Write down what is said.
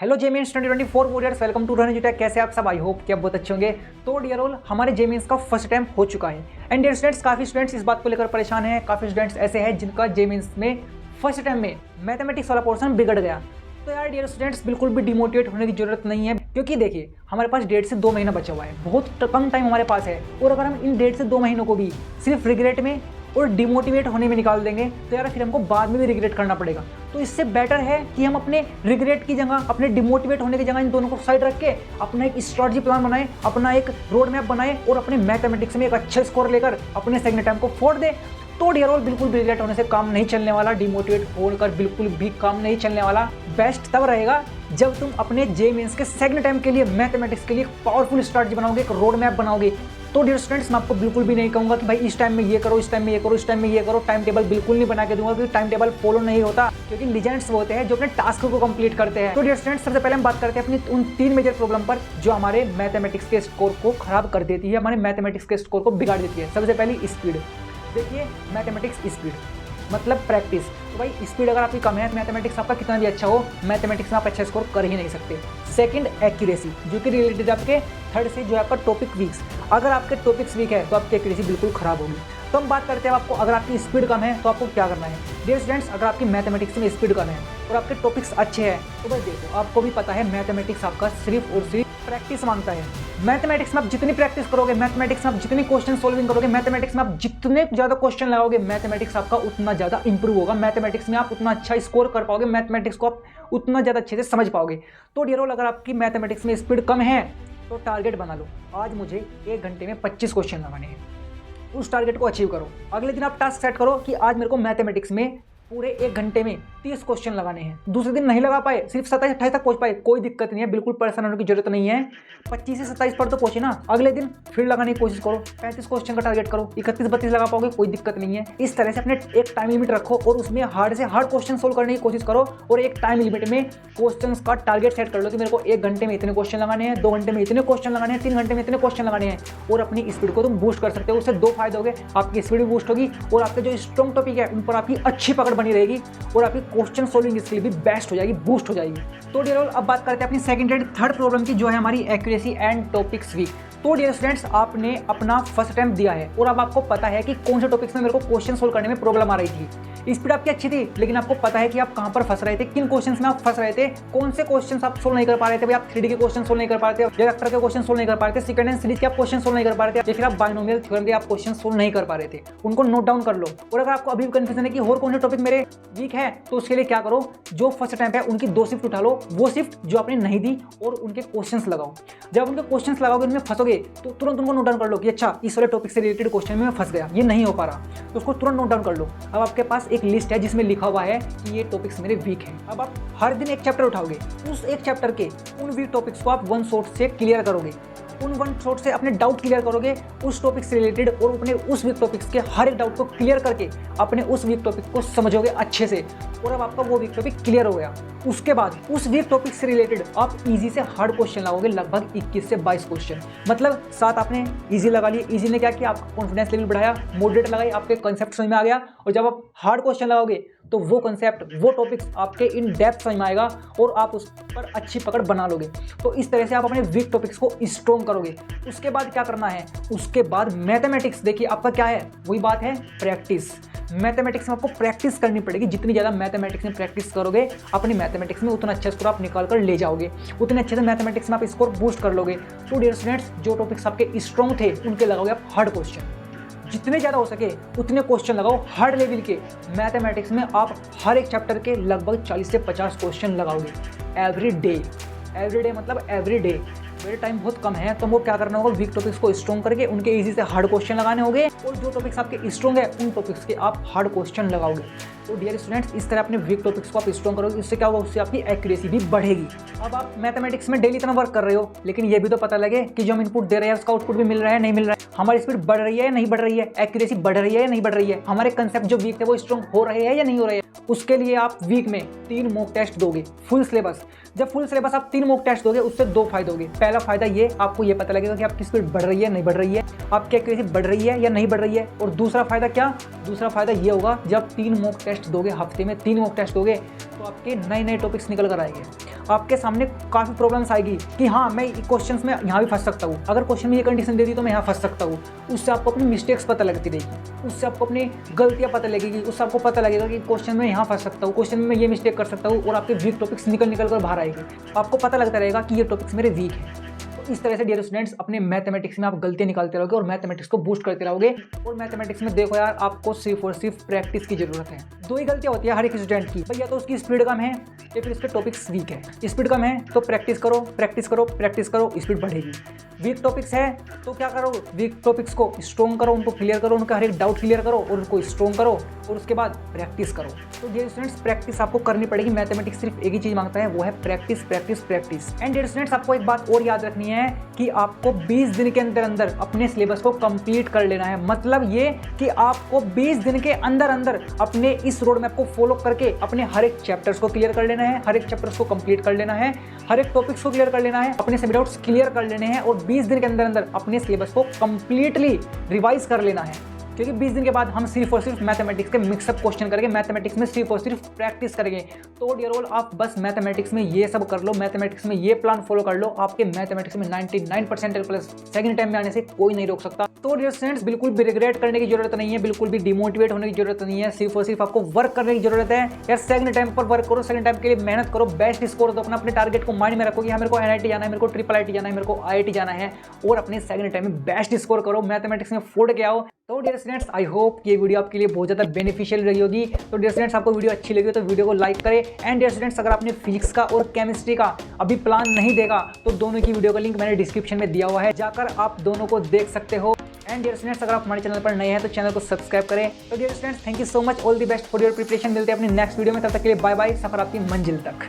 Hello JEE Mains 2024 warriors, welcome to Run Tech. कैसे आप सब? आई होप कि आप बहुत अच्छे होंगे। तो डियर ऑल, हमारे जेमेंस का फर्स्ट अटेम्प्ट हो चुका है एंड डियर स्टूडेंट्स, काफ़ी स्टूडेंट्स इस बात को लेकर परेशान हैं। काफ़ी स्टूडेंट्स ऐसे हैं जिनका जेमेंस में फर्स्ट अटेम्प्ट में मैथमेटिक्स वाला पोर्शन बिगड़ गया। तो यार डियर स्टूडेंट्स, बिल्कुल भी डिमोटिवेट होने की जरूरत नहीं है, क्योंकि देखिए हमारे पास 1.5 से 2 महीना बचा हुआ है। बहुत कम टाइम हमारे पास है, और अगर हम इन 1.5 से 2 महीनों को भी सिर्फ रिग्रेट में और डिमोटिवेट होने में निकाल देंगे तो यार फिर हमको बाद में भी रिग्रेट करना पड़ेगा। तो इससे बेटर है कि हम अपने रिग्रेट की जगह, अपने डिमोटिवेट होने की जगह इन दोनों को साइड रख के अपना एक स्ट्रेटजी प्लान बनाएं, अपना एक रोड मैप बनाएं और अपने मैथमेटिक्स में एक अच्छा स्कोर लेकर अपने सेकंड अटेम्प्ट को फोड़ दें। तो डियर ऑल, बिल्कुल भी रिग्रेट होने से काम नहीं चलने वाला, डिमोटिवेट होकर बिल्कुल भी काम नहीं चलने वाला। बेस्ट तब रहेगा जब तुम अपने जे मेंस के सेकंड अटेम्प्ट के लिए मैथमेटिक्स के लिए पावरफुल स्ट्रेटजी बनाओगे, एक रोड मैप बनाओगे। तो डियर स्टूडेंट्स, मैं आपको बिल्कुल भी नहीं कहूँगा कि भाई इस टाइम में ये करो, इस टाइम में ये करो, इस टाइम में ये करो। टाइम टेबल बिल्कुल नहीं बना के दूंगा, क्योंकि टाइम टेबल फॉलो नहीं होता, क्योंकि लीजेंड्स वो होते हैं जो अपने टास्क को कंप्लीट करते हैं। तो डियर स्टूडेंट्स, सबसे पहले हम बात करते हैं अपनी उन 3 मेजर प्रॉब्लम पर जो हमारे मैथमेटिक्स के स्कोर को खराब कर देती है, हमारे मैथमेटिक्स के स्कोर को बिगाड़ देती है। सबसे पहली स्पीड। देखिए, मैथमेटिक्स स्पीड मतलब प्रैक्टिस। तो भाई स्पीड अगर आपकी कम है तो मैथमेटिक्स आपका कितना भी अच्छा हो, मैथमेटिक्स में आप अच्छा स्कोर कर ही नहीं सकते। सेकंड, एक्यूरेसी, जो कि रिलेटेड आपके थर्ड से जो है आपका टॉपिक वीक्स। अगर आपके टॉपिक्स वीक है तो आपकी एक्यूरेसी बिल्कुल खराब होगी। तो हम बात करते हैं आपको, अगर आपकी स्पीड कम है तो आपको क्या करना है। डियर स्टूडेंट्स, अगर आपकी मैथमेटिक्स में स्पीड कम है और आपके टॉपिक्स अच्छे हैं तो भाई देखो, आपको भी पता है मैथमेटिक्स आपका सिर्फ और सिर्फ प्रैक्टिस मांगता है। मैथमेटिक्स में आप जितनी प्रैक्टिस करोगे, मैथमेटिक्स में आप जितनी क्वेश्चन सॉल्विंग करोगे, मैथमेटिक्स में आप जितने ज़्यादा क्वेश्चन लगाओगे, मैथमेटिक्स आपका उतना ज़्यादा इंप्रूव होगा। मैथमेटिक्स में आप उतना अच्छा स्कोर कर पाओगे, मैथमेटिक्स को आप उतना ज़्यादा अच्छे से समझ पाओगे। तो डियर ऑल, अगर आपकी मैथमेटिक्स में स्पीड कम है तो टारगेट बना लो, आज मुझे 1 घंटे में 25 क्वेश्चन लगाने हैं। उस टारगेट को अचीव करो। अगले दिन आप टास्क सेट करो कि आज मेरे को मैथमेटिक्स में पूरे 1 घंटे में 30 क्वेश्चन लगाने हैं। दूसरे दिन नहीं लगा पाए, सिर्फ 27-28 तक पहुंच पाए, कोई दिक्कत नहीं है, बिल्कुल परेशान होने की जरूरत नहीं है। 25 से 27 पर तो पहुंचे ना, अगले दिन फिर लगाने की कोशिश करो, 35 क्वेश्चन का टारगेट करो, 31-32 लगा पाओगे, कोई दिक्कत नहीं है। इस तरह से अपने एक टाइम लिमिट रखो और उसमें हार्ड से हार्ड क्वेश्चन सोल्व करने की कोशिश करो, और एक टाइम लिमिट में क्वेश्चन का टारगेट सेट कर लो कि मेरे को 1 घंटे में इतने क्वेश्चन लगाने हैं, 2 घंटे में इतने क्वेश्चन लगाने हैं, 3 घंटे में इतने क्वेश्चन लगाने हैं, और अपनी स्पीड को तुम बूस्ट कर सकते हो। उससे 2 फायदे हो गए, आपकी स्पीड भी बूस्ट होगी और आपके जो स्ट्रॉन्ग टॉपिक है उन पर आपकी अच्छी पकड़ बनी रहेगी और आपकी क्वेश्चन सॉल्विंग स्किल भी बेस्ट हो जाएगी, बूस्ट हो जाएगी। तो डियर ऑल, अब बात करते हैं अपनी सेकंड एंड थर्ड प्रॉब्लम की, जो है हमारी एक्यूरेसी एंड टॉपिक्स वीक। तो डियर स्टूडेंट्स, आपने अपना फर्स्ट अटेम्प्ट दिया है और अब आपको पता है कि कौन से टॉपिक्स में मेरे को क्वेश्चन सोल्व करने में प्रॉब्लम आ रही थी। स्पीड आपकी अच्छी थी, लेकिन आपको पता है कि आप कहां पर फंस रहे थे, किन क्वेश्चंस में आप फंस रहे थे, कौन से क्वेश्चंस आप सोल्व नहीं कर पा रहे थे। भाई आप 3D के क्वेश्चन सोल्व नहीं कर पा रहे थे, वेक्टर के क्वेश्चन सोल्व नहीं कर पा रहे थे, सेकंड एंड सीरीज के आप क्वेश्चन सोल्व नहीं कर पा रहे थे, या फिर आप बाइनोमियल थ्योरम के आप क्वेश्चन सोल्व नहीं कर पा रहे थे। उनको नोट डाउन कर लो। और अगर आपको अभी भी कंफ्यूजन है कि और कौन से टॉपिक मेरे वीक है, तो उसके लिए क्या करो, जो फर्स्ट अटेम्प्ट है उनकी 2 शिफ्ट उठा लो, वो शिफ्ट जो आपने नहीं दी, और उनके क्वेश्चंस लगाओ। जब उनके क्वेश्चंस लगाओगे, उनमें फंसोगे तो तुरंत उनको नोट डाउन कर लो कि अच्छा, इस वाले टॉपिक से रिलेटेड क्वेश्चन में मैं फंस गया, ये नहीं हो पा रहा, तो उसको तुरंत नोट डाउन कर लो। अब आपके पास एक लिस्ट है जिसमें लिखा हुआ है कि ये टॉपिक्स मेरे वीक हैं। अब आप हर दिन एक चैप्टर उठाओगे, उस एक चैप्टर के उन वीक टॉपिक्स को आप वन शॉट से क्लियर करोगे, उन वन शॉट से अपने डाउट क्लियर करोगे उस टॉपिक से रिलेटेड, और अपने उस वीक टॉपिक्स के हर एक डाउट को क्लियर करके अपने उस वीक टॉपिक को समझोगे अच्छे से, और अब आपका वो वीक टॉपिक क्लियर हो गया। उसके बाद उस वीक टॉपिक से रिलेटेड आप इजी से हार्ड क्वेश्चन लगाओगे, लगभग 21 से 22 क्वेश्चन। मतलब 7 आपने इजी लगा लिए। इजी ने क्या किया, आपका कॉन्फिडेंस लेवल बढ़ाया, मॉडरेट लगाई, आपके कंसेप्ट समझ में आ गया, और जब आप हार्ड क्वेश्चन लगाओगे तो वो कंसेप्ट, वो टॉपिक्स आपके इन डेप्थ समझ में आएगा और आप उस पर अच्छी पकड़ बना लोगे। तो इस तरह से आप अपने वीक टॉपिक्स को स्ट्रॉन्ग करोगे। उसके बाद क्या करना है, उसके बाद मैथमेटिक्स, देखिए आपका क्या है, वही बात है, प्रैक्टिस। मैथमेटिक्स में आपको प्रैक्टिस करनी पड़ेगी। जितनी ज़्यादा मैथमेटिक्स में प्रैक्टिस करोगे, अपनी मैथमेटिक्स में उतना अच्छा स्कोर आप निकाल कर ले जाओगे, उतने अच्छे से मैथमेटिक्स में आप स्कोर बूस्ट कर लोगे। तो डियर स्टूडेंट्स, जो टॉपिक्स आपके स्ट्रॉन्ग थे उनके लगाओगे आप हार्ड क्वेश्चन, जितने ज़्यादा हो सके उतने क्वेश्चन लगाओ हार्ड लेवल के। मैथमेटिक्स में आप हर एक चैप्टर के लगभग 40 से 50 क्वेश्चन लगाओगे एवरी डे। एवरी डे मतलब एवरी डे। मेरे टाइम बहुत कम है, तो वो क्या करना होगा, वीक टॉपिक्स को स्ट्रॉन्ग करके उनके इजी से हार्ड क्वेश्चन लगाने होंगे, और जो टॉपिक्स आपके स्ट्रॉन्ग है उन टॉपिक्स के आप हार्ड क्वेश्चन लगाओगे। तो डियर स्टूडेंट्स, इस तरह अपने वीक टॉपिक्स को आप स्ट्रॉन्ग करोगे, इससे क्या होगा, उससे आपकी एक्यूरेसी भी बढ़ेगी। अब आप मैथमेटिक्स में डेली इतना वर्क कर रहे हो, लेकिन ये भी तो पता लगे कि जो हम इनपुट दे रहे हैं उसका आउटपुट भी मिल रहा है, नहीं मिल रहा है, हमारी स्पीड बढ़ रही है या नहीं बढ़ रही है, एक्यूरेसी बढ़ रही है या नहीं बढ़ रही है, हमारे कंसेप्ट जो वीक थे वो स्ट्रॉन्ग हो रहे हैं या नहीं हो रहे हैं। उसके लिए आप वीक में 3 मॉक टेस्ट दोगे, फुल सिलेबस। जब फुल सिलेबस आप 3 मॉक टेस्ट दोगे, उससे 2 फायदे होंगे। पहला फायदा ये, आपको ये पता लगेगा कि आपकी स्पीड बढ़ रही है नहीं बढ़ रही है, आपकी एक्यूरेसी बढ़ रही है या नहीं बढ़ रही है। और दूसरा फायदा क्या, दूसरा फायदा ये होगा, जब 3 मॉक टेस्ट टेस्ट दोगे, हफ्ते में 3 मॉक टेस्ट दोगे, तो आपके नए नए टॉपिक्स निकल कर आएंगे। आपके सामने काफ़ी प्रॉब्लम्स आएगी कि हाँ मैं क्वेश्चंस में यहाँ भी फंस सकता हूँ, अगर क्वेश्चन में ये कंडीशन दे दी तो मैं यहाँ फंस सकता हूँ। उससे आपको अपनी मिस्टेक्स पता लगती रहेगी, उससे आपको अपनी गलतियाँ पता लगेगी, उससे आपको पता लगेगा कि क्वेश्चन में यहाँ फंस सकता हूँ, क्वेश्चन में ये मिस्टेक कर सकता हूँ, और आपके वीक टॉपिक्स निकल कर बाहर आएंगे। आपको पता लगता रहेगा कि ये टॉपिक्स मेरे वीक हैं। इस तरह से डियर स्टूडेंट्स अपने मैथमेटिक्स में आप गलतियां निकालते रहोगे और मैथमेटिक्स को बूस्ट करते रहोगे। और मैथमेटिक्स में देखो यार, आपको सिर्फ और सिर्फ प्रैक्टिस की जरूरत है। 2 ही गलतियां होती है हर एक स्टूडेंट की, भैया तो उसकी स्पीड कम है या फिर उसके टॉपिक्स वीक है। स्पीड कम है तो प्रैक्टिस करो, प्रैक्टिस करो, प्रैक्टिस करो, स्पीड बढ़ेगी। वीक टॉपिक्स है तो क्या करो, वीक टॉपिक्स को स्ट्रॉन्ग करो, उनको क्लियर करो, उनका हर एक डाउट क्लियर करो और उनको स्ट्रॉन्ग करो, और उसके बाद प्रैक्टिस करो। तो डियर स्टूडेंट्स प्रैक्टिस आपको करनी पड़ेगी। मैथमेटिक्स सिर्फ एक ही चीज मांगता है, वो है practice, practice, practice. And dear students आपको एक बात और याद रखनी है कि आपको 20 दिन के अंदर अंदर अपने सिलेबस को कंप्लीट कर लेना है। मतलब ये कि आपको 20 दिन के अंदर अंदर अपने इस रोड मैप को फॉलो करके अपने हर एक चैप्टर्स को क्लियर कर लेना है, हर एक चैप्टर्स को कंप्लीट कर लेना है, हर एक टॉपिक्स को क्लियर कर लेना है, अपने सभी डाउट्स क्लियर कर लेने हैं और 20 दिन के अंदर अंदर अपने सिलेबस को कंप्लीटली रिवाइज कर लेना है। क्योंकि 20 दिन के बाद हम सिर्फ और सिर्फ मैथमेटिक्स के मिक्सअप क्वेश्चन करेंगे, मैथमेटिक्स में सिर्फ और सिर्फ प्रैक्टिस करेंगे। तो डियर ऑल आप बस मैथमेटिक्स में ये सब कर लो, मैथमेटिक्स में ये प्लान फॉलो कर लो, आपके मैथमेटिक्स में 99% प्लस सेकंड टाइम में आने से कोई नहीं रोक सकता। तो डियर स्टूडेंट्स बिल्कुल भी रिग्रेट करने की जरूरत नहीं है, बिल्कुल भी डिमोटिवेट होने की जरूरत नहीं है, सिर्फ और सिर्फ आपको वर्क करने की जरूरत है। यार सेकंड टाइम पर वर्क करो, सेकंड टाइम के लिए मेहनत करो, बेस्ट स्कोर दो, अपने टारगेट को माइंड में रखो कि हाँ मेरे को NIT जाना है, मेरे को IIIT जाना है, मेरे को IIT जाना है, और अपने सेकंड टाइम में बेस्ट स्कोर करो, मैथमेटिक्स में फोड़ के आओ। तो डियर स्टूडेंट्स आई होप ये वीडियो आपके लिए बहुत ज़्यादा बेनिफिशियल रही होगी। तो डियर स्टूडेंट्स आपको वीडियो अच्छी लगी तो वीडियो को लाइक करें। एंड डियर स्टूडेंट्स अगर आपने फिजिक्स का और केमिस्ट्री का अभी प्लान नहीं देखा तो दोनों की वीडियो का लिंक मैंने डिस्क्रिप्शन में दिया हुआ है, जाकर आप दोनों को देख सकते हो। एंड डियर स्टूडेंट्स अगर आप हमारे चैनल पर नए हैं तो चैनल को सब्सक्राइब करें। तो dear students thank you so much, all the best for your preparation. मिलते हैं अपनी नेक्स्ट वीडियो में, तब तक के लिए बाय बाय, सफर आपकी मंजिल तक।